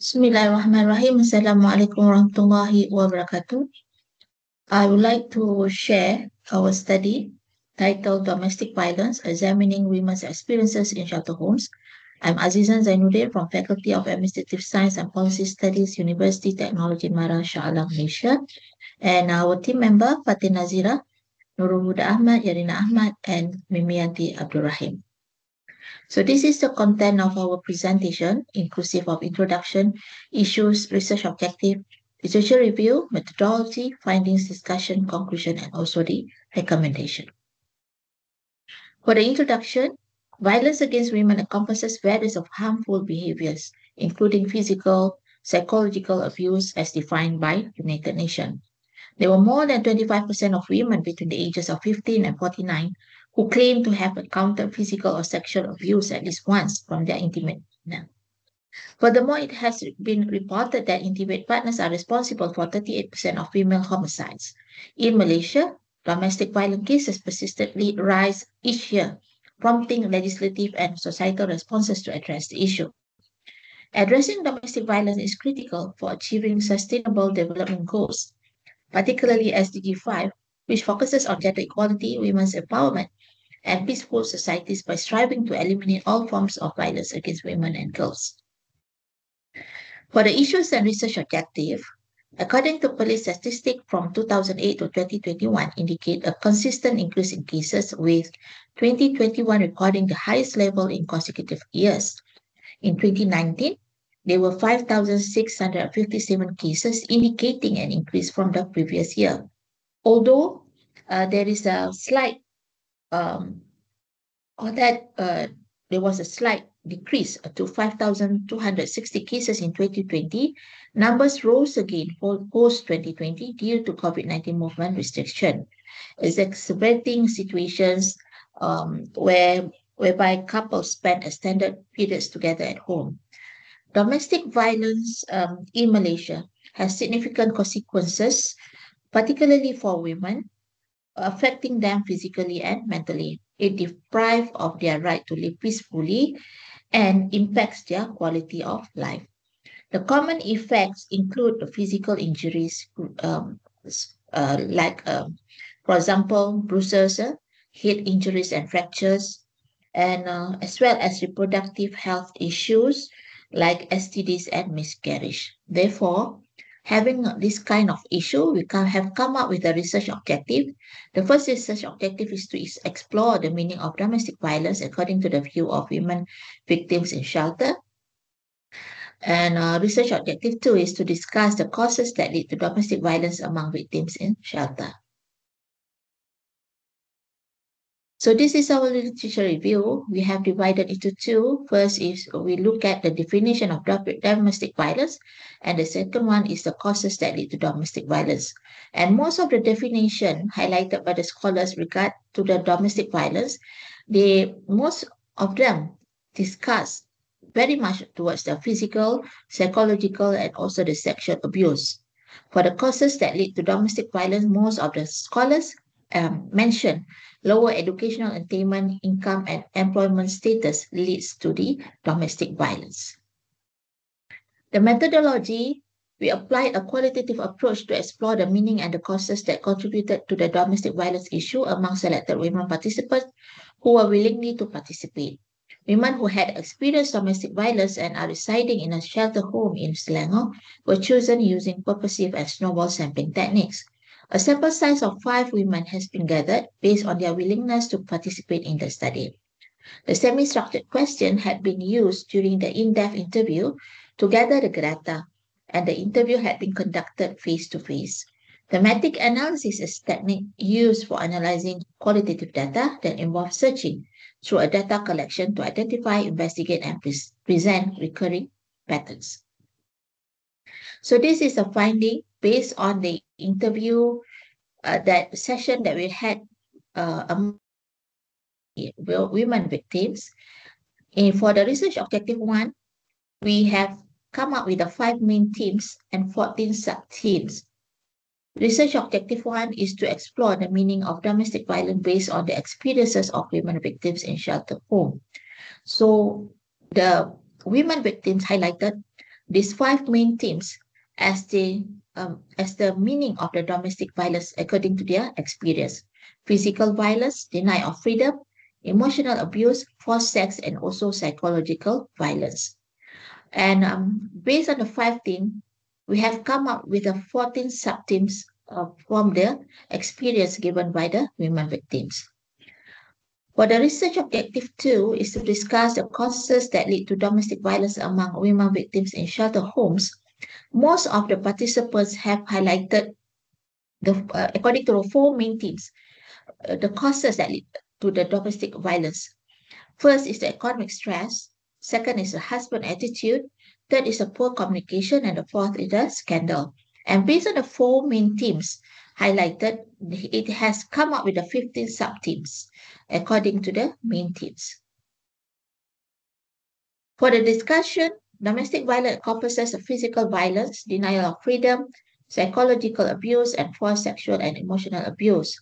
Bismillahirrahmanirrahim. Assalamualaikum warahmatullahi wabarakatuh. I would like to share our study titled Domestic Violence, Examining Women's Experiences in Shelter Homes. I'm Azizan Zainuddin from Faculty of Administrative Science and Policy Studies, Universiti Teknologi Shah Alam, Malaysia. And our team member, Fatin Nazira, Nurul Huda Ahmad, Yarina Ahmad, and Mimiyanti Abdul Rahim. So this is the content of our presentation, inclusive of introduction, issues, research objective, literature review, methodology, findings, discussion, conclusion, and also the recommendation. For the introduction, violence against women encompasses various of harmful behaviors, including physical, psychological abuse as defined by United Nations. There were more than 25% of women between the ages of 15 and 49 who claim to have encountered physical or sexual abuse at least once from their intimate partner. Furthermore, it has been reported that intimate partners are responsible for 38% of female homicides. In Malaysia, domestic violence cases persistently rise each year, prompting legislative and societal responses to address the issue. Addressing domestic violence is critical for achieving sustainable development goals, particularly SDG 5, which focuses on gender equality, women's empowerment, and peaceful societies by striving to eliminate all forms of violence against women and girls. For the issues and research objective, according to police statistics from 2008 to 2021 indicate a consistent increase in cases, with 2021 recording the highest level in consecutive years. In 2019, there were 5,657 cases, indicating an increase from the previous year. Although there is a slight, there was a slight decrease to 5,260 cases in 2020, numbers rose again for post-2020 due to COVID-19 movement restriction, exacerbating situations whereby couples spend extended periods together at home. Domestic violence in Malaysia has significant consequences, particularly for women, affecting them physically and mentally. It deprives of their right to live peacefully and impacts their quality of life. The common effects include the physical injuries, for example, bruises, head injuries and fractures, and as well as reproductive health issues like STDs and miscarriage. Therefore, having this kind of issue, we have come up with a research objective. The first research objective is to explore the meaning of domestic violence according to the view of women victims in shelter. And research objective 2 is to discuss the causes that lead to domestic violence among victims in shelter. So this is our literature review. We have divided into two. First is we look at the definition of domestic violence, and the second one is the causes that lead to domestic violence. And most of the definition highlighted by the scholars regard to the domestic violence, most of them discuss very much towards the physical, psychological, and also the sexual abuse. For the causes that lead to domestic violence, most of the scholars mention lower educational attainment, income, and employment status leads to the domestic violence. The methodology, we applied a qualitative approach to explore the meaning and the causes that contributed to the domestic violence issue among selected women participants who were willingly to participate. Women who had experienced domestic violence and are residing in a shelter home in Selangor were chosen using purposive and snowball sampling techniques. A sample size of 5 women has been gathered based on their willingness to participate in the study. The semi-structured question had been used during the in-depth interview to gather the data, and the interview had been conducted face-to-face. Thematic analysis is a technique used for analyzing qualitative data that involves searching through a data collection to identify, investigate, and present recurring patterns. So this is a finding based on the interview, that session that we had among women victims. And for the research objective 1, we have come up with the 5 main themes and 14 sub-themes. Research objective one is to explore the meaning of domestic violence based on the experiences of women victims in shelter home. So the women victims highlighted these five main themes as the meaning of the domestic violence according to their experience: physical violence, denial of freedom, emotional abuse, forced sex, and also psychological violence. And based on the five themes, we have come up with the 14 sub-themes from the experience given by the women victims. For the research objective two is to discuss the causes that lead to domestic violence among women victims in shelter homes. Most of the participants have highlighted according to the four main themes, the causes that lead to the domestic violence. First is the economic stress. Second is the husband attitude. Third is the poor communication. And the fourth is the scandal. And based on the four main themes highlighted, it has come up with the 15 sub-themes according to the main themes. For the discussion, domestic violence encompasses physical violence, denial of freedom, psychological abuse, and forced sexual and emotional abuse.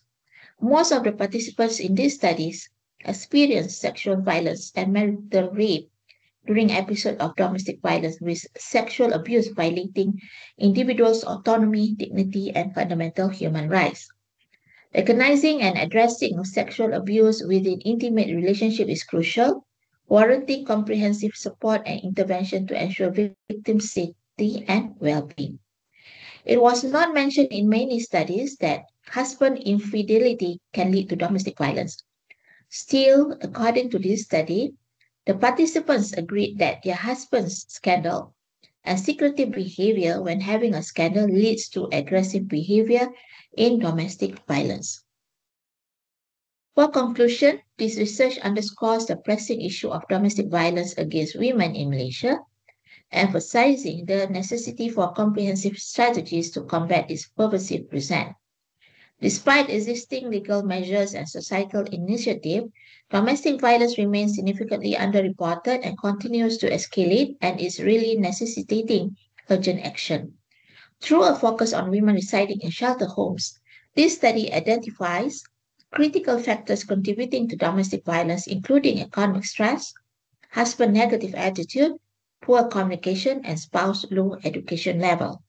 Most of the participants in these studies experienced sexual violence and marital rape during episodes of domestic violence with sexual abuse violating individuals' autonomy, dignity, and fundamental human rights. Recognizing and addressing sexual abuse within intimate relationship is crucial, warranting comprehensive support and intervention to ensure victims' safety and well-being. It was not mentioned in many studies that husband infidelity can lead to domestic violence. Still, according to this study, the participants agreed that their husband's scandal and secretive behavior when having a scandal leads to aggressive behavior in domestic violence. For conclusion, this research underscores the pressing issue of domestic violence against women in Malaysia, emphasizing the necessity for comprehensive strategies to combat this pervasive present. Despite existing legal measures and societal initiative, domestic violence remains significantly underreported and continues to escalate and is really necessitating urgent action. Through a focus on women residing in shelter homes, this study identifies critical factors contributing to domestic violence, including economic stress, husband negative attitude, poor communication, and spouse low education level.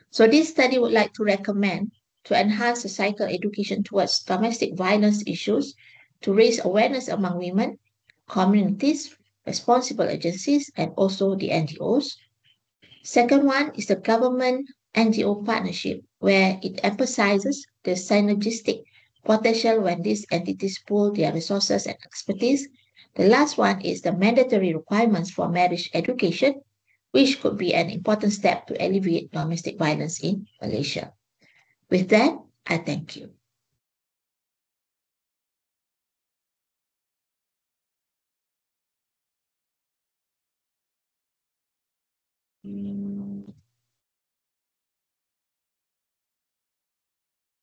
So this study would like to recommend to enhance societal education towards domestic violence issues, to raise awareness among women, communities, responsible agencies, and also the NGOs. Second one is the government NGO partnership, where it emphasizes the synergistic potential when these entities pool their resources and expertise. The last one is the mandatory requirements for marriage education, which could be an important step to alleviate domestic violence in Malaysia. With that, I thank you.